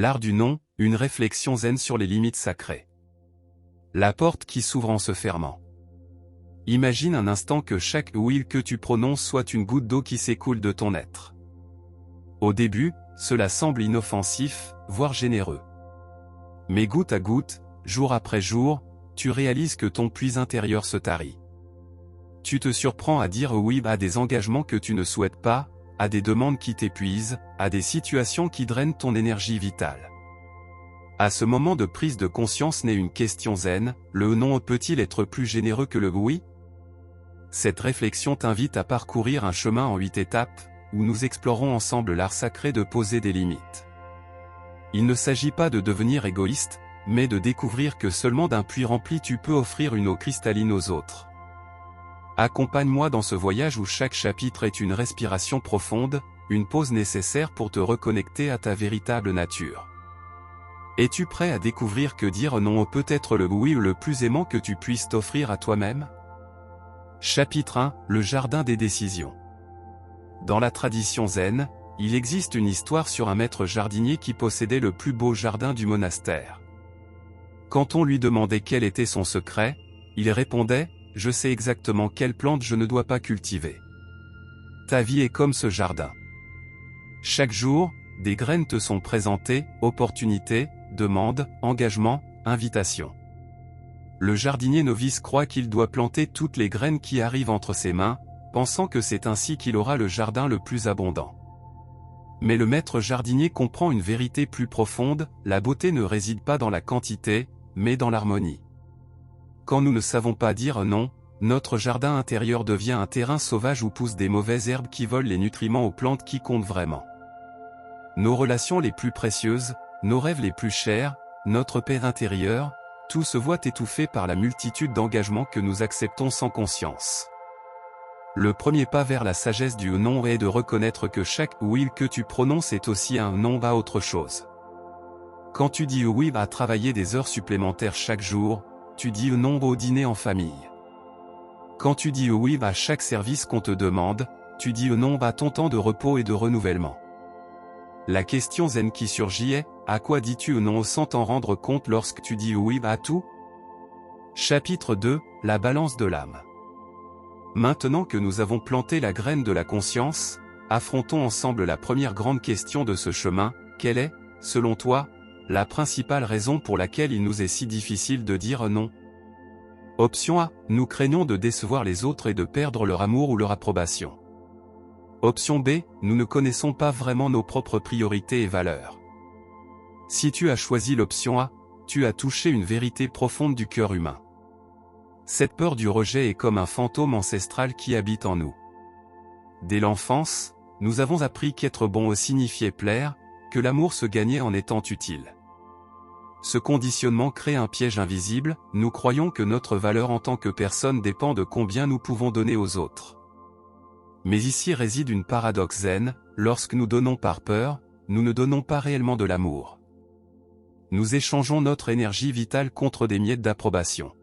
L'art du non, une réflexion zen sur les limites sacrées. La porte qui s'ouvre en se fermant. Imagine un instant que chaque oui que tu prononces soit une goutte d'eau qui s'écoule de ton être. Au début, cela semble inoffensif, voire généreux. Mais goutte à goutte, jour après jour, tu réalises que ton puits intérieur se tarit. Tu te surprends à dire oui à des engagements que tu ne souhaites pas, à des demandes qui t'épuisent, à des situations qui drainent ton énergie vitale. À ce moment de prise de conscience naît une question zen, le non peut-il être plus généreux que le oui? Cette réflexion t'invite à parcourir un chemin en 8 étapes, où nous explorons ensemble l'art sacré de poser des limites. Il ne s'agit pas de devenir égoïste, mais de découvrir que seulement d'un puits rempli tu peux offrir une eau cristalline aux autres. Accompagne-moi dans ce voyage où chaque chapitre est une respiration profonde, une pause nécessaire pour te reconnecter à ta véritable nature. Es-tu prêt à découvrir que dire non peut être le oui le plus aimant que tu puisses t'offrir à toi-même? Chapitre 1, le jardin des décisions. Dans la tradition zen, il existe une histoire sur un maître jardinier qui possédait le plus beau jardin du monastère. Quand on lui demandait quel était son secret, il répondait: « Je sais exactement quelle plante je ne dois pas cultiver. » Ta vie est comme ce jardin. Chaque jour, des graines te sont présentées, opportunités, demandes, engagements, invitations. Le jardinier novice croit qu'il doit planter toutes les graines qui arrivent entre ses mains, pensant que c'est ainsi qu'il aura le jardin le plus abondant. Mais le maître jardinier comprend une vérité plus profonde, la beauté ne réside pas dans la quantité, mais dans l'harmonie. Quand nous ne savons pas dire non, notre jardin intérieur devient un terrain sauvage où poussent des mauvaises herbes qui volent les nutriments aux plantes qui comptent vraiment. Nos relations les plus précieuses, nos rêves les plus chers, notre paix intérieure, tout se voit étouffé par la multitude d'engagements que nous acceptons sans conscience. Le premier pas vers la sagesse du non est de reconnaître que chaque oui que tu prononces est aussi un non à autre chose. Quand tu dis oui à travailler des heures supplémentaires chaque jour, tu dis non au dîner en famille. Quand tu dis oui à chaque service qu'on te demande, tu dis non à ton temps de repos et de renouvellement. La question zen qui surgit est: à quoi dis-tu non sans t'en rendre compte lorsque tu dis oui à tout? Chapitre 2, la balance de l'âme. Maintenant que nous avons planté la graine de la conscience, affrontons ensemble la première grande question de ce chemin: quelle est, selon toi, la principale raison pour laquelle il nous est si difficile de dire non? Option A, nous craignons de décevoir les autres et de perdre leur amour ou leur approbation. Option B, nous ne connaissons pas vraiment nos propres priorités et valeurs. Si tu as choisi l'option A, tu as touché une vérité profonde du cœur humain. Cette peur du rejet est comme un fantôme ancestral qui habite en nous. Dès l'enfance, nous avons appris qu'être bon signifiait plaire, que l'amour se gagnait en étant utile. Ce conditionnement crée un piège invisible, nous croyons que notre valeur en tant que personne dépend de combien nous pouvons donner aux autres. Mais ici réside une paradoxe zen: lorsque nous donnons par peur, nous ne donnons pas réellement de l'amour. Nous échangeons notre énergie vitale contre des miettes d'approbation.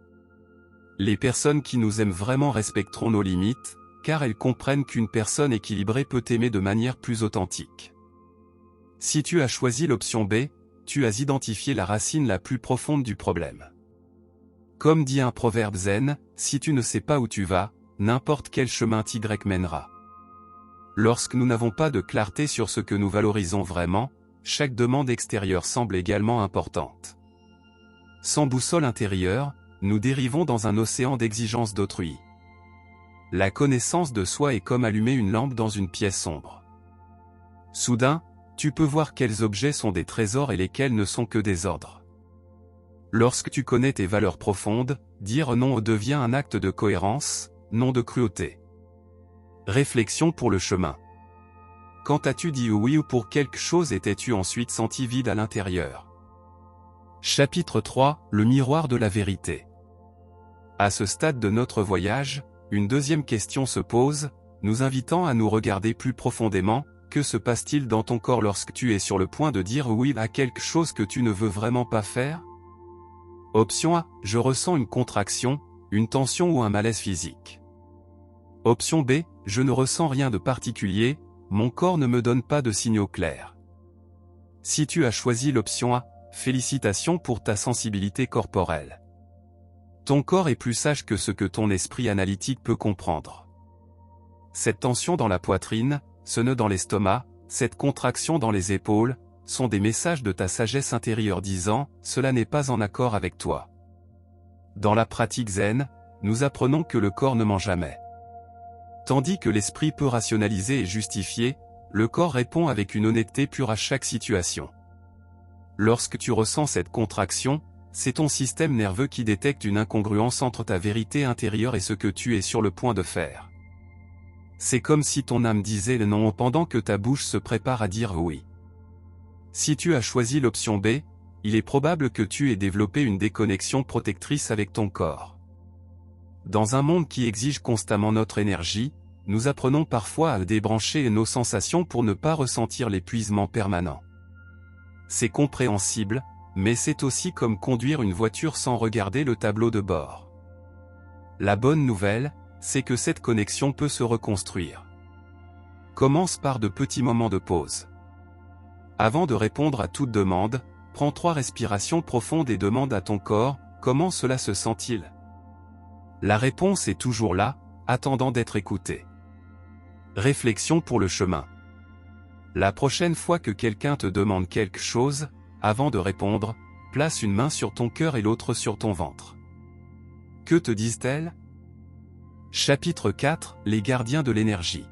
Les personnes qui nous aiment vraiment respecteront nos limites, car elles comprennent qu'une personne équilibrée peut aimer de manière plus authentique. Si tu as choisi l'option B, tu as identifié la racine la plus profonde du problème. Comme dit un proverbe zen, si tu ne sais pas où tu vas, n'importe quel chemin t'y mènera. Lorsque nous n'avons pas de clarté sur ce que nous valorisons vraiment, chaque demande extérieure semble également importante. Sans boussole intérieure, nous dérivons dans un océan d'exigences d'autrui. La connaissance de soi est comme allumer une lampe dans une pièce sombre. Soudain, tu peux voir quels objets sont des trésors et lesquels ne sont que des ordres. Lorsque tu connais tes valeurs profondes, dire non devient un acte de cohérence, non de cruauté. Réflexion pour le chemin. Quand as-tu dit oui ou pour quelque chose et t'es-tu ensuite senti vide à l'intérieur? Chapitre 3, le miroir de la vérité. À ce stade de notre voyage, une deuxième question se pose, nous invitant à nous regarder plus profondément. Que se passe-t-il dans ton corps lorsque tu es sur le point de dire oui à quelque chose que tu ne veux vraiment pas faire? Option A, je ressens une contraction, une tension ou un malaise physique. Option B, je ne ressens rien de particulier, mon corps ne me donne pas de signaux clairs. Si tu as choisi l'option A, félicitations pour ta sensibilité corporelle. Ton corps est plus sage que ce que ton esprit analytique peut comprendre. Cette tension dans la poitrine, ce nœud dans l'estomac, cette contraction dans les épaules, sont des messages de ta sagesse intérieure disant « cela n'est pas en accord avec toi ». Dans la pratique zen, nous apprenons que le corps ne ment jamais. Tandis que l'esprit peut rationaliser et justifier, le corps répond avec une honnêteté pure à chaque situation. Lorsque tu ressens cette contraction, c'est ton système nerveux qui détecte une incongruence entre ta vérité intérieure et ce que tu es sur le point de faire. C'est comme si ton âme disait le non pendant que ta bouche se prépare à dire oui. Si tu as choisi l'option B, il est probable que tu aies développé une déconnexion protectrice avec ton corps. Dans un monde qui exige constamment notre énergie, nous apprenons parfois à débrancher nos sensations pour ne pas ressentir l'épuisement permanent. C'est compréhensible, mais c'est aussi comme conduire une voiture sans regarder le tableau de bord. La bonne nouvelle, c'est que cette connexion peut se reconstruire. Commence par de petits moments de pause. Avant de répondre à toute demande, prends 3 respirations profondes et demande à ton corps, comment cela se sent-il ? La réponse est toujours là, attendant d'être écoutée. Réflexion pour le chemin. La prochaine fois que quelqu'un te demande quelque chose, avant de répondre, place une main sur ton cœur et l'autre sur ton ventre. Que te disent-elles ? Chapitre 4 – Les gardiens de l'énergie.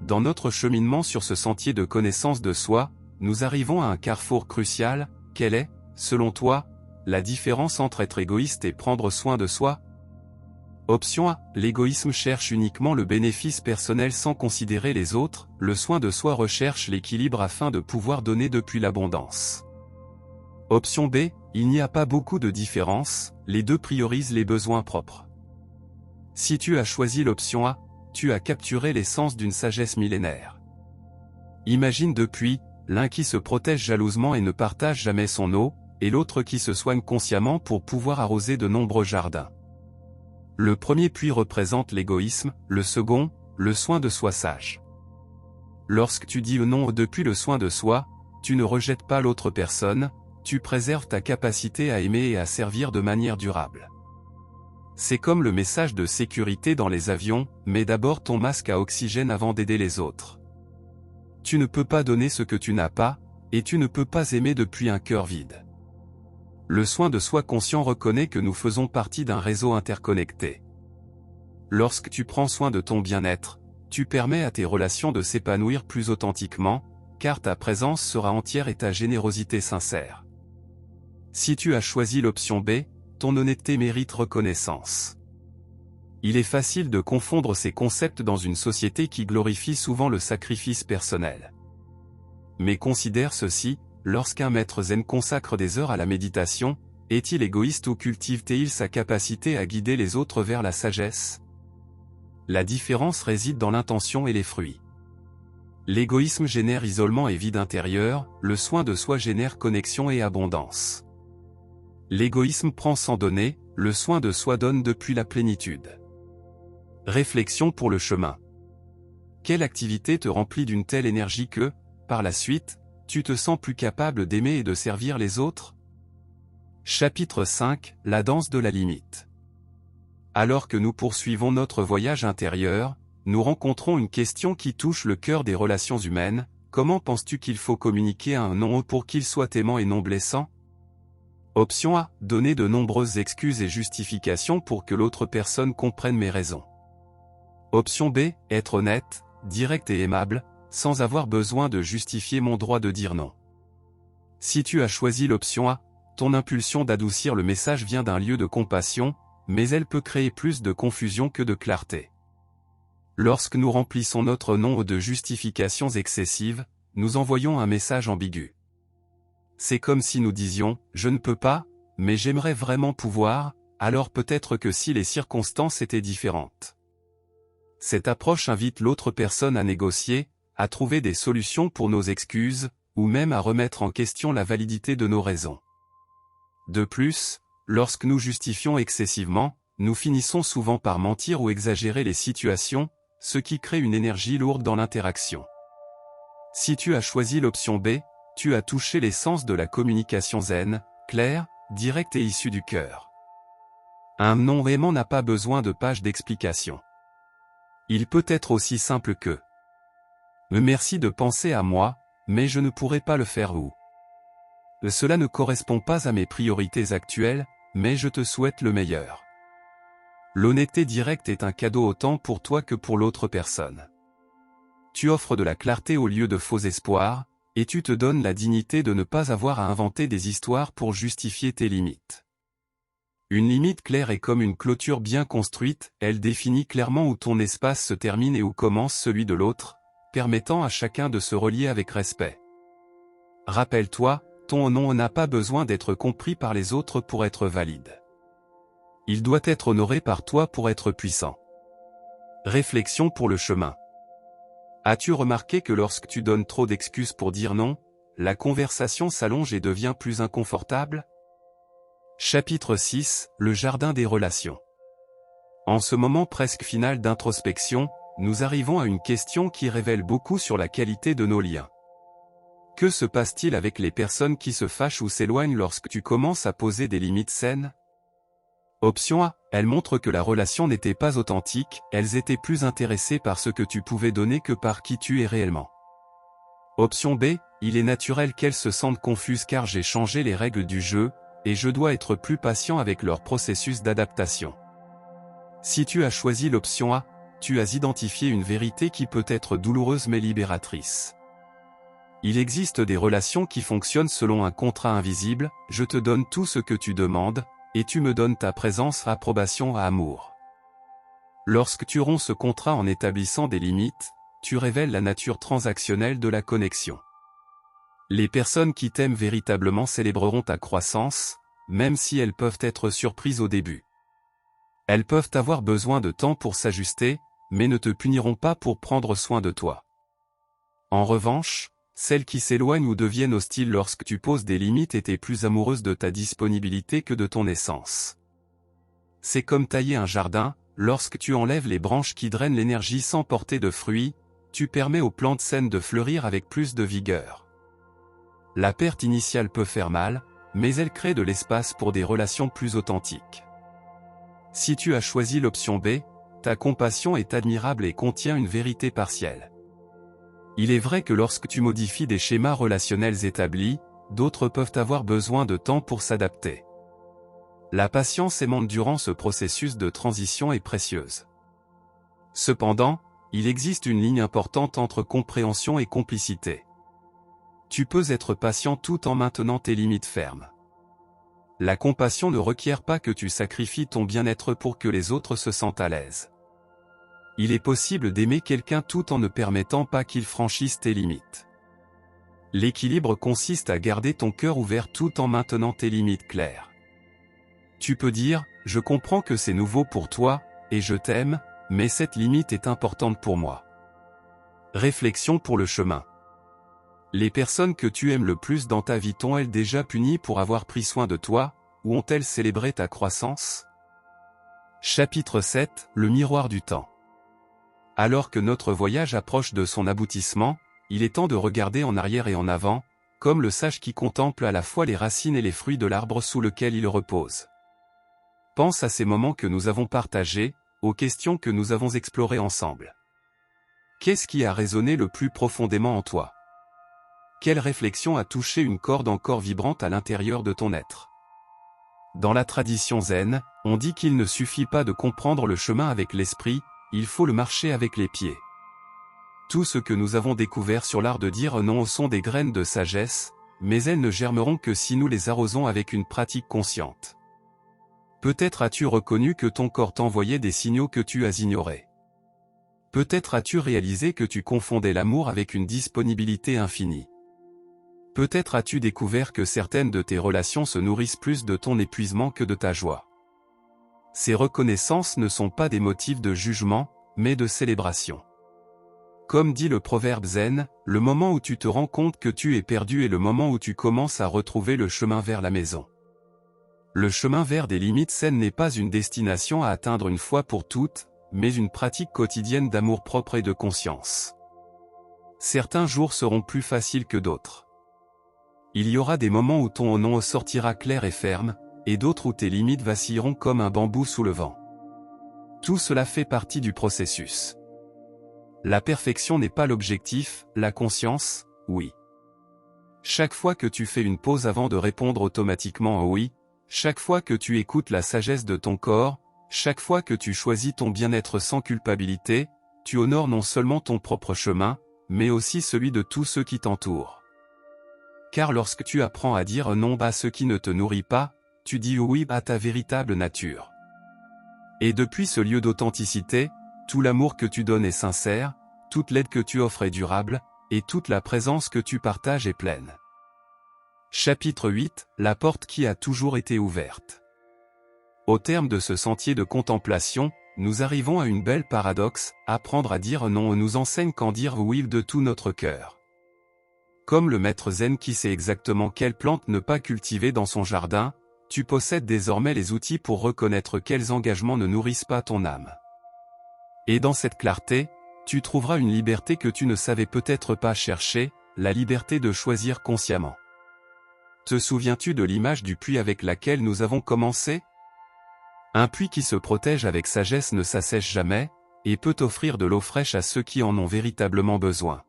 Dans notre cheminement sur ce sentier de connaissance de soi, nous arrivons à un carrefour crucial. Quelle est, selon toi, la différence entre être égoïste et prendre soin de soi ? Option A. L'égoïsme cherche uniquement le bénéfice personnel sans considérer les autres, le soin de soi recherche l'équilibre afin de pouvoir donner depuis l'abondance. Option B. Il n'y a pas beaucoup de différence, les deux priorisent les besoins propres. Si tu as choisi l'option A, tu as capturé l'essence d'une sagesse millénaire. Imagine depuis, l'un qui se protège jalousement et ne partage jamais son eau, et l'autre qui se soigne consciemment pour pouvoir arroser de nombreux jardins. Le premier puits représente l'égoïsme, le second, le soin de soi sage. Lorsque tu dis non depuis le soin de soi, tu ne rejettes pas l'autre personne, tu préserves ta capacité à aimer et à servir de manière durable. C'est comme le message de sécurité dans les avions, mets d'abord ton masque à oxygène avant d'aider les autres. Tu ne peux pas donner ce que tu n'as pas, et tu ne peux pas aimer depuis un cœur vide. Le soin de soi conscient reconnaît que nous faisons partie d'un réseau interconnecté. Lorsque tu prends soin de ton bien-être, tu permets à tes relations de s'épanouir plus authentiquement, car ta présence sera entière et ta générosité sincère. Si tu as choisi l'option B, ton honnêteté mérite reconnaissance. Il est facile de confondre ces concepts dans une société qui glorifie souvent le sacrifice personnel. Mais considère ceci. Lorsqu'un maître zen consacre des heures à la méditation, est-il égoïste ou cultive-t-il sa capacité à guider les autres vers la sagesse ? La différence réside dans l'intention et les fruits. L'égoïsme génère isolement et vide intérieur, le soin de soi génère connexion et abondance. L'égoïsme prend sans donner, le soin de soi donne depuis la plénitude. Réflexion pour le chemin. Quelle activité te remplit d'une telle énergie que, par la suite, tu te sens plus capable d'aimer et de servir les autres ? Chapitre 5 – La danse de la limite. Alors que nous poursuivons notre voyage intérieur, nous rencontrons une question qui touche le cœur des relations humaines. Comment penses-tu qu'il faut communiquer à un non pour qu'il soit aimant et non blessant ? Option A. Donner de nombreuses excuses et justifications pour que l'autre personne comprenne mes raisons. Option B. Être honnête, direct et aimable, sans avoir besoin de justifier mon droit de dire non. Si tu as choisi l'option A, ton impulsion d'adoucir le message vient d'un lieu de compassion, mais elle peut créer plus de confusion que de clarté. Lorsque nous remplissons notre non de justifications excessives, nous envoyons un message ambigu. C'est comme si nous disions « je ne peux pas, mais j'aimerais vraiment pouvoir », alors peut-être que si les circonstances étaient différentes. Cette approche invite l'autre personne à négocier, à trouver des solutions pour nos excuses, ou même à remettre en question la validité de nos raisons. De plus, lorsque nous justifions excessivement, nous finissons souvent par mentir ou exagérer les situations, ce qui crée une énergie lourde dans l'interaction. Si tu as choisi l'option B, tu as touché l'essence de la communication zen, claire, directe et issue du cœur. Un non-aimant n'a pas besoin de pages d'explication. Il peut être aussi simple que « Me merci de penser à moi, mais je ne pourrai pas le faire ou » Cela ne correspond pas à mes priorités actuelles, mais je te souhaite le meilleur. L'honnêteté directe est un cadeau autant pour toi que pour l'autre personne. Tu offres de la clarté au lieu de faux espoirs, et tu te donnes la dignité de ne pas avoir à inventer des histoires pour justifier tes limites. Une limite claire est comme une clôture bien construite, elle définit clairement où ton espace se termine et où commence celui de l'autre, permettant à chacun de se relier avec respect. Rappelle-toi, ton non n'a pas besoin d'être compris par les autres pour être valide. Il doit être honoré par toi pour être puissant. Réflexion pour le chemin. As-tu remarqué que lorsque tu donnes trop d'excuses pour dire non, la conversation s'allonge et devient plus inconfortable? Chapitre 6, le jardin des relations. En ce moment presque final d'introspection, nous arrivons à une question qui révèle beaucoup sur la qualité de nos liens. Que se passe-t-il avec les personnes qui se fâchent ou s'éloignent lorsque tu commences à poser des limites saines? Option A, elles montrent que la relation n'était pas authentique, elles étaient plus intéressées par ce que tu pouvais donner que par qui tu es réellement. Option B, il est naturel qu'elles se sentent confuses car j'ai changé les règles du jeu, et je dois être plus patient avec leur processus d'adaptation. Si tu as choisi l'option A, tu as identifié une vérité qui peut être douloureuse mais libératrice. Il existe des relations qui fonctionnent selon un contrat invisible, je te donne tout ce que tu demandes, et tu me donnes ta présence, approbation, amour. Lorsque tu romps ce contrat en établissant des limites, tu révèles la nature transactionnelle de la connexion. Les personnes qui t'aiment véritablement célébreront ta croissance, même si elles peuvent être surprises au début. Elles peuvent avoir besoin de temps pour s'ajuster, mais ne te puniront pas pour prendre soin de toi. En revanche, celles qui s'éloignent ou deviennent hostiles lorsque tu poses des limites étaient plus amoureuses de ta disponibilité que de ton essence. C'est comme tailler un jardin, lorsque tu enlèves les branches qui drainent l'énergie sans porter de fruits, tu permets aux plantes saines de fleurir avec plus de vigueur. La perte initiale peut faire mal, mais elle crée de l'espace pour des relations plus authentiques. Si tu as choisi l'option B, ta compassion est admirable et contient une vérité partielle. Il est vrai que lorsque tu modifies des schémas relationnels établis, d'autres peuvent avoir besoin de temps pour s'adapter. La patience aimante durant ce processus de transition est précieuse. Cependant, il existe une ligne importante entre compréhension et complicité. Tu peux être patient tout en maintenant tes limites fermes. La compassion ne requiert pas que tu sacrifies ton bien-être pour que les autres se sentent à l'aise. Il est possible d'aimer quelqu'un tout en ne permettant pas qu'il franchisse tes limites. L'équilibre consiste à garder ton cœur ouvert tout en maintenant tes limites claires. Tu peux dire, je comprends que c'est nouveau pour toi, et je t'aime, mais cette limite est importante pour moi. Réflexion pour le chemin. Les personnes que tu aimes le plus dans ta vie t'ont-elles déjà puni pour avoir pris soin de toi, ou ont-elles célébré ta croissance? Chapitre 7, le miroir du temps. Alors que notre voyage approche de son aboutissement, il est temps de regarder en arrière et en avant, comme le sage qui contemple à la fois les racines et les fruits de l'arbre sous lequel il repose. Pense à ces moments que nous avons partagés, aux questions que nous avons explorées ensemble. Qu'est-ce qui a résonné le plus profondément en toi? Quelle réflexion a touché une corde encore vibrante à l'intérieur de ton être? Dans la tradition zen, on dit qu'il ne suffit pas de comprendre le chemin avec l'esprit, il faut le marcher avec les pieds. Tout ce que nous avons découvert sur l'art de dire non sont des graines de sagesse, mais elles ne germeront que si nous les arrosons avec une pratique consciente. Peut-être as-tu reconnu que ton corps t'envoyait des signaux que tu as ignorés. Peut-être as-tu réalisé que tu confondais l'amour avec une disponibilité infinie. Peut-être as-tu découvert que certaines de tes relations se nourrissent plus de ton épuisement que de ta joie. Ces reconnaissances ne sont pas des motifs de jugement, mais de célébration. Comme dit le proverbe zen, le moment où tu te rends compte que tu es perdu est le moment où tu commences à retrouver le chemin vers la maison. Le chemin vers des limites saines n'est pas une destination à atteindre une fois pour toutes, mais une pratique quotidienne d'amour-propre et de conscience. Certains jours seront plus faciles que d'autres. Il y aura des moments où ton non sortira clair et ferme, et d'autres où tes limites vacilleront comme un bambou sous le vent. Tout cela fait partie du processus. La perfection n'est pas l'objectif, la conscience, oui. Chaque fois que tu fais une pause avant de répondre automatiquement au oui, chaque fois que tu écoutes la sagesse de ton corps, chaque fois que tu choisis ton bien-être sans culpabilité, tu honores non seulement ton propre chemin, mais aussi celui de tous ceux qui t'entourent. Car lorsque tu apprends à dire non à ce qui ne te nourrit pas, tu dis oui à ta véritable nature. Et depuis ce lieu d'authenticité, tout l'amour que tu donnes est sincère, toute l'aide que tu offres est durable, et toute la présence que tu partages est pleine. Chapitre 8, la porte qui a toujours été ouverte. Au terme de ce sentier de contemplation, nous arrivons à une belle paradoxe, apprendre à dire non nous enseigne qu'en dire oui de tout notre cœur. Comme le maître zen qui sait exactement quelle plante ne pas cultiver dans son jardin, tu possèdes désormais les outils pour reconnaître quels engagements ne nourrissent pas ton âme. Et dans cette clarté, tu trouveras une liberté que tu ne savais peut-être pas chercher, la liberté de choisir consciemment. Te souviens-tu de l'image du puits avec laquelle nous avons commencé ? Un puits qui se protège avec sagesse ne s'assèche jamais, et peut offrir de l'eau fraîche à ceux qui en ont véritablement besoin.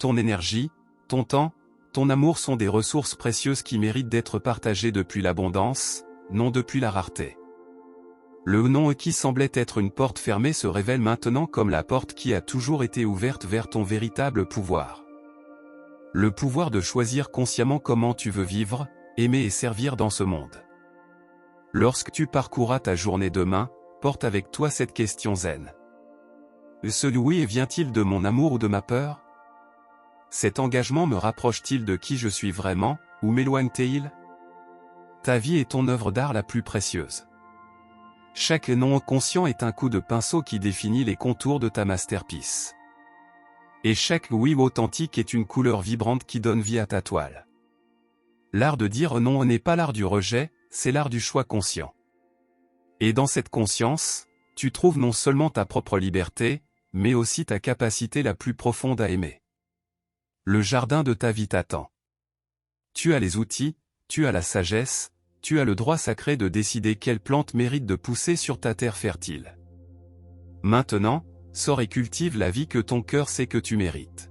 Ton énergie, ton temps, ton amour sont des ressources précieuses qui méritent d'être partagées depuis l'abondance, non depuis la rareté. Le non qui semblait être une porte fermée se révèle maintenant comme la porte qui a toujours été ouverte vers ton véritable pouvoir. Le pouvoir de choisir consciemment comment tu veux vivre, aimer et servir dans ce monde. Lorsque tu parcourras ta journée demain, porte avec toi cette question zen. Ce oui vient-il de mon amour ou de ma peur ? Cet engagement me rapproche-t-il de qui je suis vraiment, ou m'éloigne-t-il ? Ta vie est ton œuvre d'art la plus précieuse. Chaque non conscient est un coup de pinceau qui définit les contours de ta masterpiece. Et chaque oui authentique est une couleur vibrante qui donne vie à ta toile. L'art de dire non n'est pas l'art du rejet, c'est l'art du choix conscient. Et dans cette conscience, tu trouves non seulement ta propre liberté, mais aussi ta capacité la plus profonde à aimer. Le jardin de ta vie t'attend. Tu as les outils, tu as la sagesse, tu as le droit sacré de décider quelle plante mérite de pousser sur ta terre fertile. Maintenant, sors et cultive la vie que ton cœur sait que tu mérites.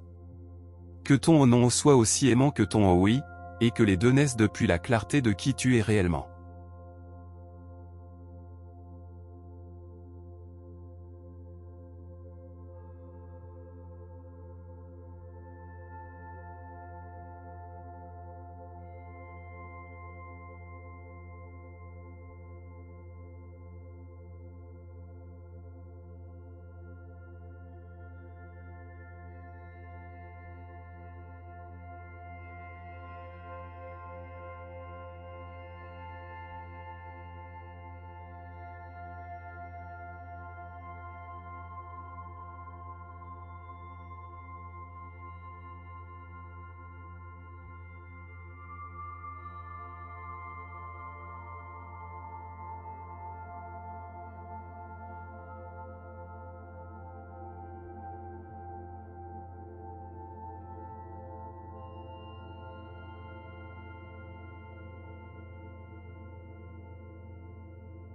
Que ton non soit aussi aimant que ton oui, et que les deux naissent depuis la clarté de qui tu es réellement.